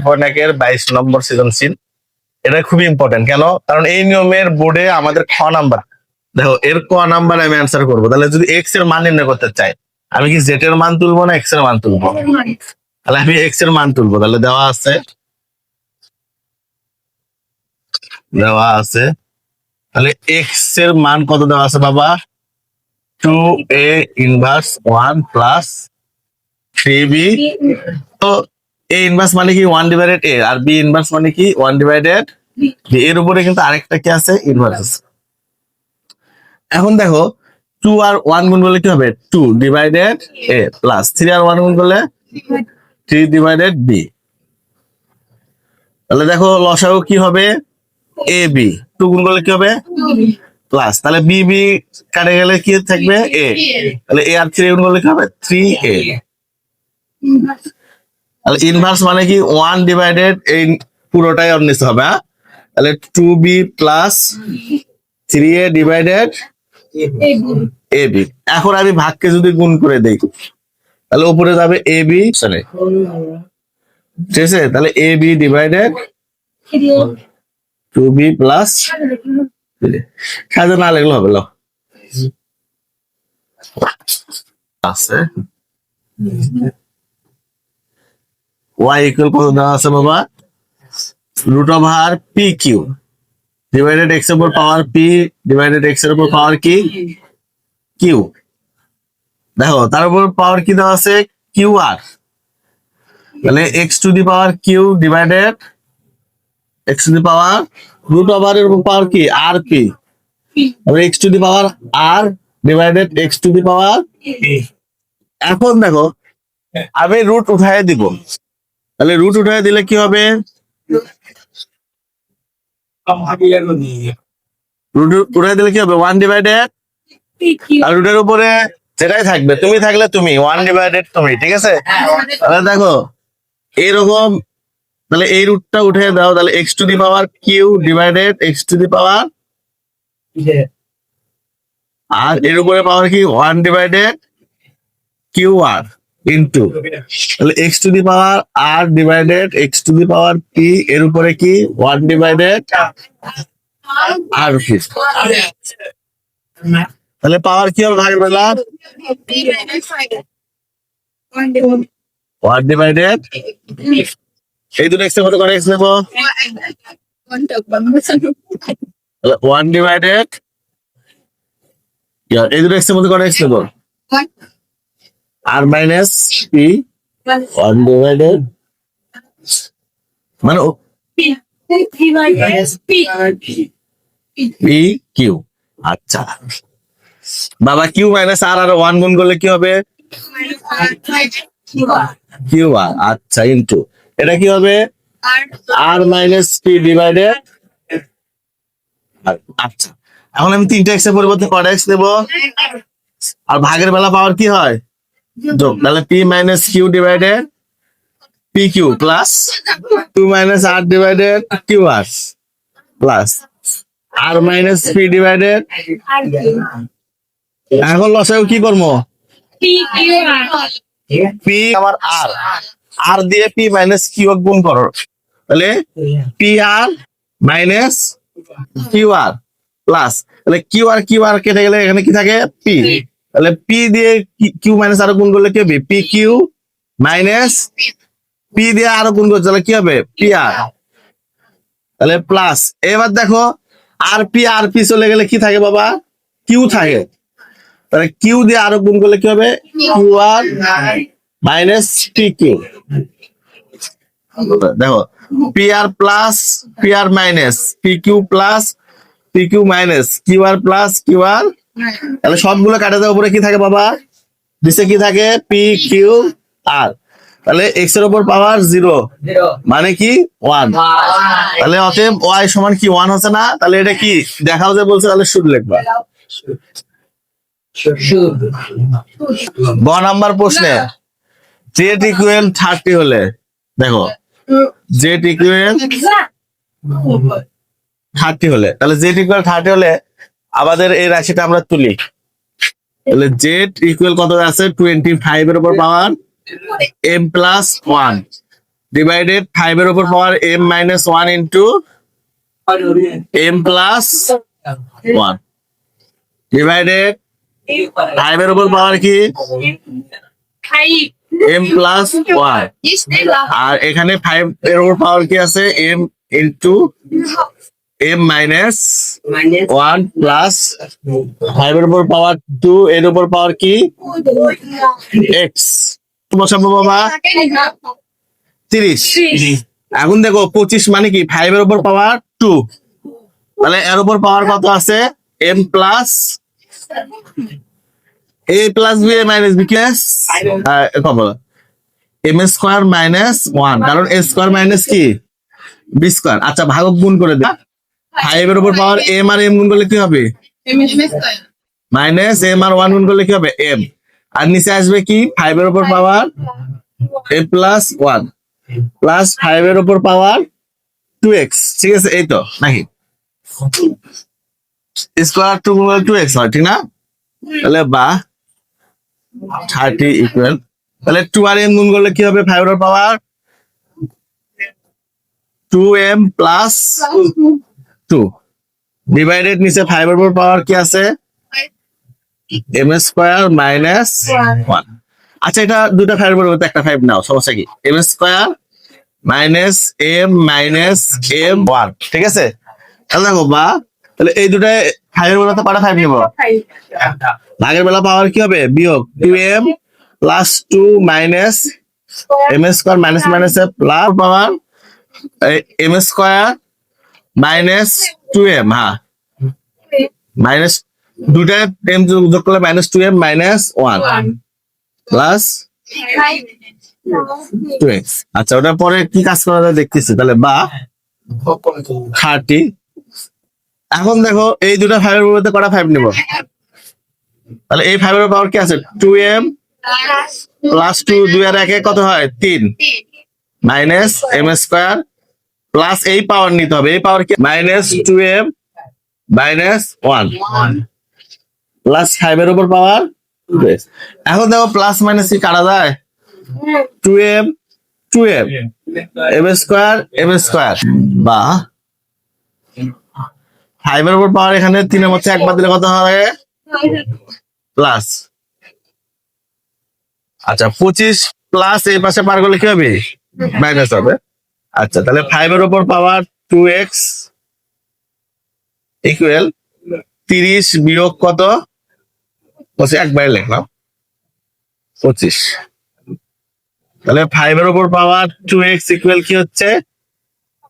ফর্নাকের 22 নম্বর সৃজনশীল। এটা খুবই ইম্পর্টেন্ট। কেন? কারণ এই নিয়মের বোর্ডে আমাদের খ নাম্বার, দেখো এর ক নাম্বার আমি অ্যান্সার করবো। তাহলে যদি এক্স এর মান নির্ণয় করতে চাই, আমি কি জেড এর মান তুলবো না এক্স এর মান তুলবো? তাহলে আমি এক্স এর মান তুলবো। তাহলে দেওয়া আছে তাহলে এক্স এর মান কত দেওয়া আছে বাবা? 2a inverse 1 plus 3b। তো এ ইনভার্স মানে কি 1 ডিভাইডেড এ, আর বি ইনভার্স মানে কি 1 ডিভাইডেড বি। এর উপরে কিন্তু আরেকটা কি আছে? ইনভার্স আছে। এখন দেখো 2 আর 1 গুণ করলে কি হবে? 2 ডিভাইডেড এ প্লাস 3 আর 1 গুণ করলে 3 ডিভাইডেড বি। তাহলে দেখো লসাগু কি হবে? A B. 2 গুণ করলে কি হবে? প্লাস, তাহলে বি বি কাটে গেলে কি থাকবে? এ। তাহলে এ আর 3 গুণ করলে কি হবে? 3a। তাহলে ইনভার্স মানে কি 1 ডিভাইডেড এই পুরোটাই অন্য হবে। হ্যাঁ, তাহলে 2b plus 3a divided A B. এখন আমি ভাগকে যদি গুণ করে দেই, তাহলে উপরে যাবে এ বি, ঠিক আছে? তাহলে A B divided 2b plus, সাজা না লাগলে হবে। লো আছে y ইকুয়াল কত দেওয়া আছে বাবা? Root over P Q divided X এর উপর পাওয়ার পি ডিভাইডেড এক্স এর উপর পাওয়ার কি? কিউ। দেখো তার উপর পাওয়ার কি দেওয়া আছে? Q R. তাহলে X to the power Q divided X to the power root over এর উপর পাওয়ার কি? R P. তাহলে X to the power R divided X to the power. এখন দেখো আমি রুট উঠায় দিব। তাহলে রুট উঠায় দিলে কি হবে? রুট উঠায় দিলে কি হবে? 1 ডিভাইডেড, আর রুটের উপরে যেটাই থাকবে, তুমি থাকলে তুমি, 1 ডিভাইডেড তুমি, ঠিক আছে? তাহলে দেখো এইরকম, তাহলে এই রুটটা উঠে দাও। তাহলে X to the power Q divided X to the power, আর এর উপরে পাওয়ার কি? 1 ডিভাইডেড কিউ আর ইন্টু, তাহলে X to the power R divided X to the power P, এর উপরে কি? 1 ডিভাইডেড আর পি। তাহলে পাওয়ার কি হবে ভাগের বেলা? 1 ডিভাইডেড, এই দুটো এক্স এর মতো করে এক্স নেবো। 1 ডিভাইডেড, এই দুটো এক্স এর মতো করে এক্স নেবো। আর মাইনাস পি 1 ডিভাইডেড, মানে পি কিউ। আচ্ছা বাবা, কিউ মাইনাস আর আর 1 গুণ করলে কি হবে? কিউ আর। আচ্ছা ইন্টু, এটা কি হবে? আর মাইনাস পি ডিভাইডেড। আচ্ছা এখন আমি 3টা এক্স এর পরিবর্তে কটা এক্স নেবো? আর ভাগের বেলা পাওয়ার কি হয়? যোগ। তাহলে P minus Q divided P Q plus 2 minus R divided Q R plus R minus P divided. এখন লসাগু কি করবো? পি আমার আর, আর দিয়ে পি মাইনাস কিউ গুণ করো। তাহলে P R minus Q R plus, তাহলে কিউ আর কেটে গেলে এখানে কি থাকে? পি। তাহলে পি দিয়ে কিউ মাইনাস আরো গুণ করলে কি হবে? পি কিউ মাইনাস পি দিয়ে আরো গুণ করছে, তাহলে কি হবে? P R. তাহলে প্লাস, এবার দেখো আর পি চলে গেলে কি থাকে বাবা? কিউ থাকে। তাহলে কিউ দিয়ে আরো গুণ করলে কি হবে? Q R minus P Q. দেখো P R plus P R minus P Q plus P Q minus Q R plus Q R. তাহলে সবগুলো কাটা দেওয়ার উপরে কি থাকে বাবা? নিচে কি থাকে? P Q R. তাহলে এক্স এর উপর পাওয়ার 0 মানে কি? 1। তাহলে অতএব ওয়াই সমান কি 1 হচ্ছে না? তাহলে এটা কি দেখাও যে বলছে, তাহলে শুড লিখবা। গ নাম্বার প্রশ্নে জেড ইকুয়াল 30 হলে, দেখো জেড ইকুয়াল 30 হলে, তাহলে জেড ইকুয়াল 30 হলে আমাদের এই রাশিটা আমরা তুলি। তাহলে জেড ইকুয়াল কত আছে? 25 এর উপর পাওয়ার এম প্লাস 1 ডিভাইডেড 5 এর উপর পাওয়ার m minus 1 into m plus 1 divided 5 এর উপর পাওয়ার কি m প্লাস 1 আর এখানে 5 এর উপর পাওয়ার কি আছে m into m minus 1 plus 5 এর উপর পাওয়ার 2 এর উপর পাওয়ার কি x বসাবো বাবা 30 এখন দেখো 25 মানে কি 5 এর উপর পাওয়ার 2 তাহলে এর উপর পাওয়ার কত আছে m plus a plus b minus b plus কত m স্কয়ার মাইনাস 1 কারণ a স্কয়ার মাইনাস কি b স্কয়ার আচ্ছা ভাগক গুণ করে দে 5 এর উপর পাওয়ার m আর m গুণ করলে কি হবে মাইনাস m আর 1 গুণ করলে কি হবে m আর নিচে আসবে কি 5 এর উপর পাওয়ার a প্লাস 1 প্লাস 5 এর উপর পাওয়ার 2x ঠিক আছে এই তো নাকি স্কয়ার 2x হয় ঠিক না তাহলে বা 30 ইকুয়াল তাহলে 2 আর m গুণ করলে কি হবে 5 এর পাওয়ার 2m প্লাস 2 ডিভাইডেড নিচে 5 এর উপর পাওয়ার কি আছে m স্কয়ার মাইনাস 1 আচ্ছা এটা দুটো 5 এর পরিবর্তে একটা 5 নাও সমস্যা কি m square minus m minus m 1 ঠিক আছে তাহলে দেখো বা তাহলে এই দুটো 5 এর পরিবর্তে পারা 5 নিব আগের বেলা পাওয়ার কি হবে বিয়োগ 2m plus 2 minus m square minus minus plus power m square minus 2m হ্যাঁ মাইনাস দুটা m যোগ করলে minus 2m minus 1 plus 2x আচ্ছা ওটার পরে কি কাজ করা যায় দেখতেছি তাহলে বা 30 এখন দেখো এই দুটা 5 এর পরিবর্তে কটা 5 নিব তাহলে এই 5 এর পাওয়ার কি আছে 2m প্লাস 2 2 আর 1 কত হয় 3 মাইনাস m স্কয়ার প্লাস এই পাওয়ার নিতে হবে এই পাওয়ার কি মাইনাস 2m মাইনাস 1 প্লাস 5 এর উপর পাওয়ার 2x এখন দেখো প্লাস মাইনাস কি কাটা যায় 2m m স্কয়ার বা 5 এর উপর পাওয়ার এখানে 3 এর মধ্যে একবার দিলে কত হবে প্লাস আচ্ছা 25 প্লাস এই পাশে পার করলে কি হবে মাইনাস হবে আচ্ছা তাহলে 5 এর উপর পাওয়ার 2x ইকুয়াল 30 বিয়োগ কত বসে একবারে লিখলাম 25 তাহলে 5 এর উপর পাওয়ার 2x ইকুয়াল কি হচ্ছে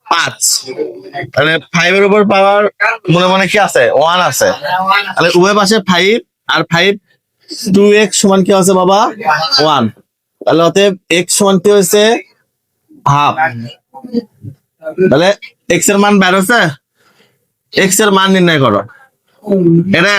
5 তাহলে 5 এর উপর পাওয়ার মনে মনে কি আছে 1 আছে তাহলে উভয় পাশে 5 আর 5 2x সমান কি আছে বাবা 1 তাহলে অতএব x সমান কি হয়েছে হাফ তাহলে x এর মান বের হচ্ছে x এর মান নির্ণয় করো এটা